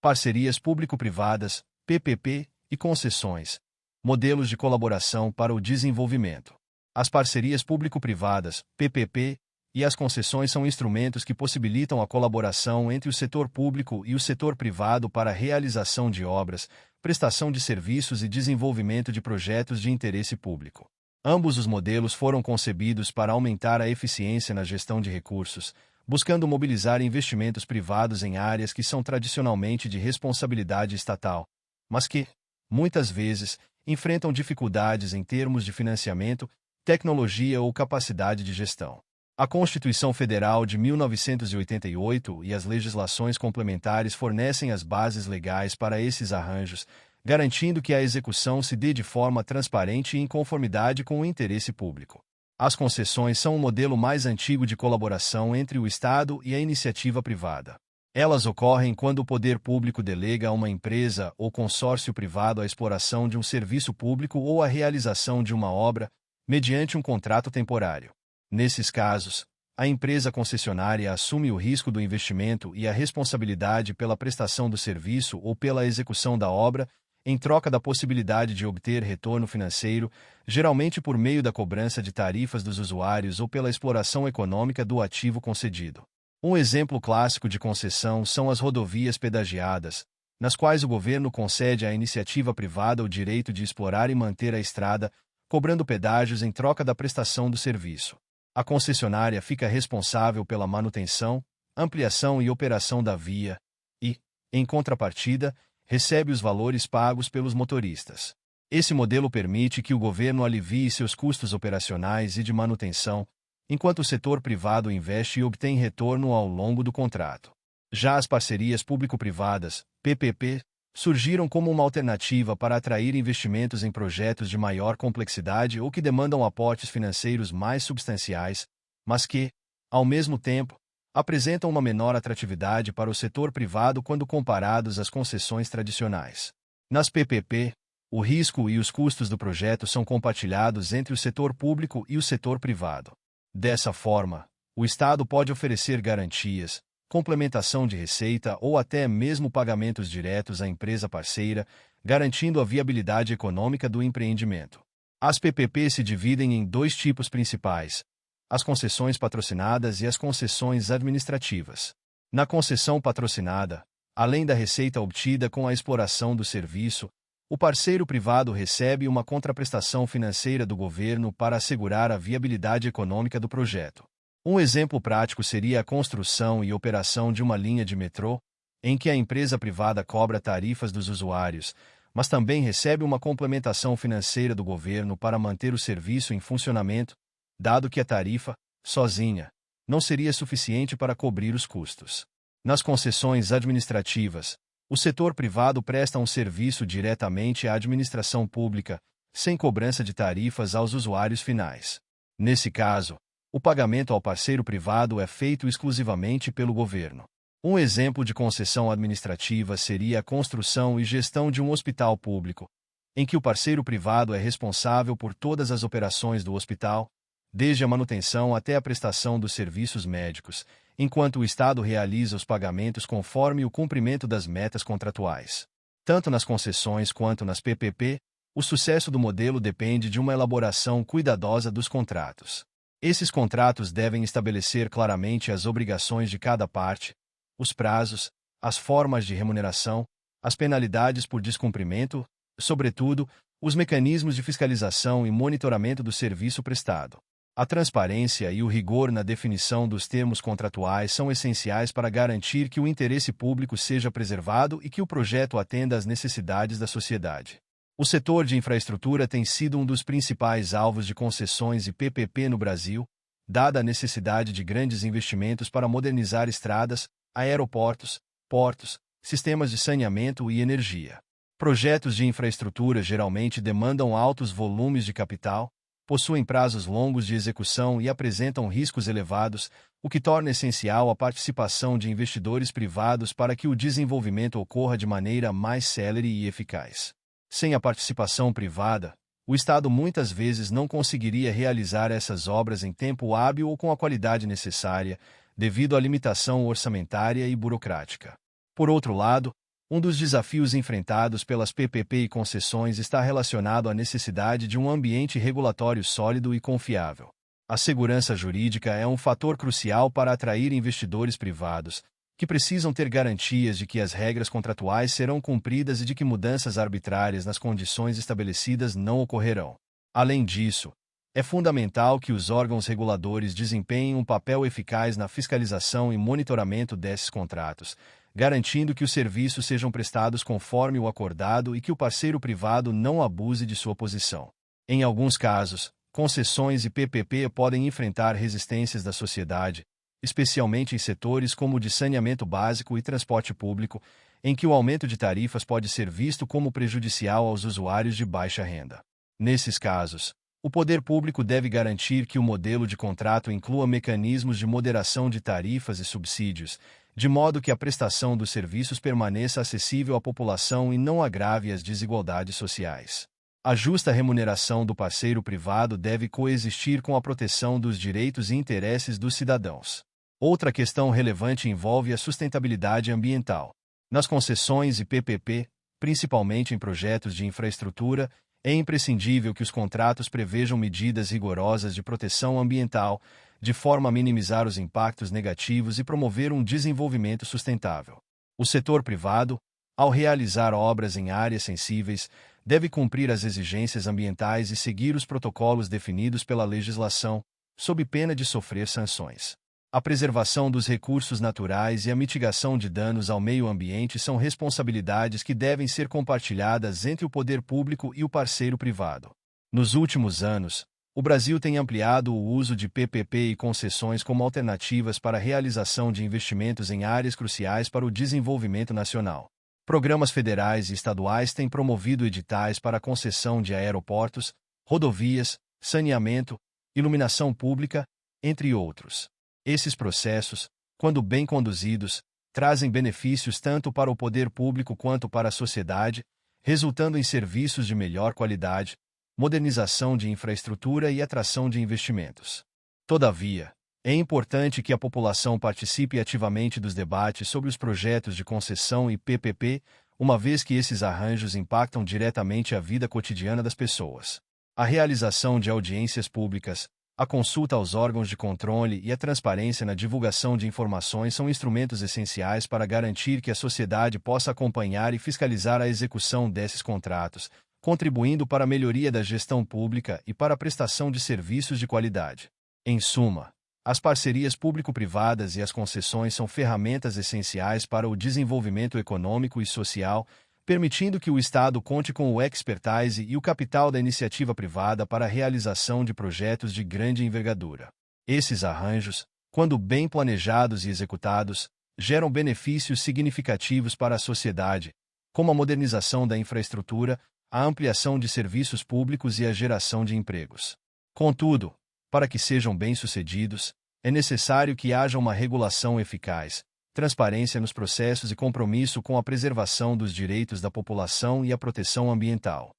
Parcerias público-privadas, PPP, e concessões, modelos de colaboração para o desenvolvimento. As parcerias público-privadas, PPP, e as concessões são instrumentos que possibilitam a colaboração entre o setor público e o setor privado para a realização de obras, prestação de serviços e desenvolvimento de projetos de interesse público. Ambos os modelos foram concebidos para aumentar a eficiência na gestão de recursos, buscando mobilizar investimentos privados em áreas que são tradicionalmente de responsabilidade estatal, mas que, muitas vezes, enfrentam dificuldades em termos de financiamento, tecnologia ou capacidade de gestão. A Constituição Federal de 1988 e as legislações complementares fornecem as bases legais para esses arranjos, garantindo que a execução se dê de forma transparente e em conformidade com o interesse público. As concessões são um modelo mais antigo de colaboração entre o Estado e a iniciativa privada. Elas ocorrem quando o poder público delega a uma empresa ou consórcio privado a exploração de um serviço público ou a realização de uma obra, mediante um contrato temporário. Nesses casos, a empresa concessionária assume o risco do investimento e a responsabilidade pela prestação do serviço ou pela execução da obra, em troca da possibilidade de obter retorno financeiro, geralmente por meio da cobrança de tarifas dos usuários ou pela exploração econômica do ativo concedido. Um exemplo clássico de concessão são as rodovias pedagiadas, nas quais o governo concede à iniciativa privada o direito de explorar e manter a estrada, cobrando pedágios em troca da prestação do serviço. A concessionária fica responsável pela manutenção, ampliação e operação da via e, em contrapartida, recebe os valores pagos pelos motoristas. Esse modelo permite que o governo alivie seus custos operacionais e de manutenção, enquanto o setor privado investe e obtém retorno ao longo do contrato. Já as parcerias público-privadas, PPP, surgiram como uma alternativa para atrair investimentos em projetos de maior complexidade ou que demandam aportes financeiros mais substanciais, mas que, ao mesmo tempo, apresentam uma menor atratividade para o setor privado quando comparados às concessões tradicionais. Nas PPP, o risco e os custos do projeto são compartilhados entre o setor público e o setor privado. Dessa forma, o Estado pode oferecer garantias, complementação de receita ou até mesmo pagamentos diretos à empresa parceira, garantindo a viabilidade econômica do empreendimento. As PPP se dividem em dois tipos principais: as concessões patrocinadas e as concessões administrativas. Na concessão patrocinada, além da receita obtida com a exploração do serviço, o parceiro privado recebe uma contraprestação financeira do governo para assegurar a viabilidade econômica do projeto. Um exemplo prático seria a construção e operação de uma linha de metrô, em que a empresa privada cobra tarifas dos usuários, mas também recebe uma complementação financeira do governo para manter o serviço em funcionamento, dado que a tarifa, sozinha, não seria suficiente para cobrir os custos. Nas concessões administrativas, o setor privado presta um serviço diretamente à administração pública, sem cobrança de tarifas aos usuários finais. Nesse caso, o pagamento ao parceiro privado é feito exclusivamente pelo governo. Um exemplo de concessão administrativa seria a construção e gestão de um hospital público, em que o parceiro privado é responsável por todas as operações do hospital, desde a manutenção até a prestação dos serviços médicos, enquanto o Estado realiza os pagamentos conforme o cumprimento das metas contratuais. Tanto nas concessões quanto nas PPP, o sucesso do modelo depende de uma elaboração cuidadosa dos contratos. Esses contratos devem estabelecer claramente as obrigações de cada parte, os prazos, as formas de remuneração, as penalidades por descumprimento, sobretudo, os mecanismos de fiscalização e monitoramento do serviço prestado. A transparência e o rigor na definição dos termos contratuais são essenciais para garantir que o interesse público seja preservado e que o projeto atenda às necessidades da sociedade. O setor de infraestrutura tem sido um dos principais alvos de concessões e PPP no Brasil, dada a necessidade de grandes investimentos para modernizar estradas, aeroportos, portos, sistemas de saneamento e energia. Projetos de infraestrutura geralmente demandam altos volumes de capital, possuem prazos longos de execução e apresentam riscos elevados, o que torna essencial a participação de investidores privados para que o desenvolvimento ocorra de maneira mais célere e eficaz. Sem a participação privada, o Estado muitas vezes não conseguiria realizar essas obras em tempo hábil ou com a qualidade necessária, devido à limitação orçamentária e burocrática. Por outro lado, Um dos desafios enfrentados pelas PPP e concessões está relacionado à necessidade de um ambiente regulatório sólido e confiável. A segurança jurídica é um fator crucial para atrair investidores privados, que precisam ter garantias de que as regras contratuais serão cumpridas e de que mudanças arbitrárias nas condições estabelecidas não ocorrerão. Além disso, é fundamental que os órgãos reguladores desempenhem um papel eficaz na fiscalização e monitoramento desses contratos, garantindo que os serviços sejam prestados conforme o acordado e que o parceiro privado não abuse de sua posição. Em alguns casos, concessões e PPP podem enfrentar resistências da sociedade, especialmente em setores como o de saneamento básico e transporte público, em que o aumento de tarifas pode ser visto como prejudicial aos usuários de baixa renda. Nesses casos, o poder público deve garantir que o modelo de contrato inclua mecanismos de moderação de tarifas e subsídios, de modo que a prestação dos serviços permaneça acessível à população e não agrave as desigualdades sociais. A justa remuneração do parceiro privado deve coexistir com a proteção dos direitos e interesses dos cidadãos. Outra questão relevante envolve a sustentabilidade ambiental. Nas concessões e PPP, principalmente em projetos de infraestrutura, é imprescindível que os contratos prevejam medidas rigorosas de proteção ambiental, de forma a minimizar os impactos negativos e promover um desenvolvimento sustentável. O setor privado, ao realizar obras em áreas sensíveis, deve cumprir as exigências ambientais e seguir os protocolos definidos pela legislação, sob pena de sofrer sanções. A preservação dos recursos naturais e a mitigação de danos ao meio ambiente são responsabilidades que devem ser compartilhadas entre o poder público e o parceiro privado. Nos últimos anos, o Brasil tem ampliado o uso de PPP e concessões como alternativas para a realização de investimentos em áreas cruciais para o desenvolvimento nacional. Programas federais e estaduais têm promovido editais para a concessão de aeroportos, rodovias, saneamento, iluminação pública, entre outros. Esses processos, quando bem conduzidos, trazem benefícios tanto para o poder público quanto para a sociedade, resultando em serviços de melhor qualidade, modernização de infraestrutura e atração de investimentos. Todavia, é importante que a população participe ativamente dos debates sobre os projetos de concessão e PPP, uma vez que esses arranjos impactam diretamente a vida cotidiana das pessoas. A realização de audiências públicas, a consulta aos órgãos de controle e a transparência na divulgação de informações são instrumentos essenciais para garantir que a sociedade possa acompanhar e fiscalizar a execução desses contratos, contribuindo para a melhoria da gestão pública e para a prestação de serviços de qualidade. Em suma, as parcerias público-privadas e as concessões são ferramentas essenciais para o desenvolvimento econômico e social, permitindo que o Estado conte com o expertise e o capital da iniciativa privada para a realização de projetos de grande envergadura. Esses arranjos, quando bem planejados e executados, geram benefícios significativos para a sociedade, como a modernização da infraestrutura, a ampliação de serviços públicos e a geração de empregos. Contudo, para que sejam bem-sucedidos, é necessário que haja uma regulação eficaz, transparência nos processos e compromisso com a preservação dos direitos da população e a proteção ambiental.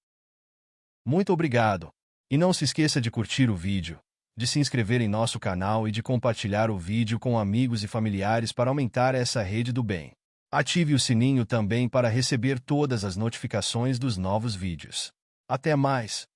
Muito obrigado! E não se esqueça de curtir o vídeo, de se inscrever em nosso canal e de compartilhar o vídeo com amigos e familiares para aumentar essa rede do bem. Ative o sininho também para receber todas as notificações dos novos vídeos. Até mais!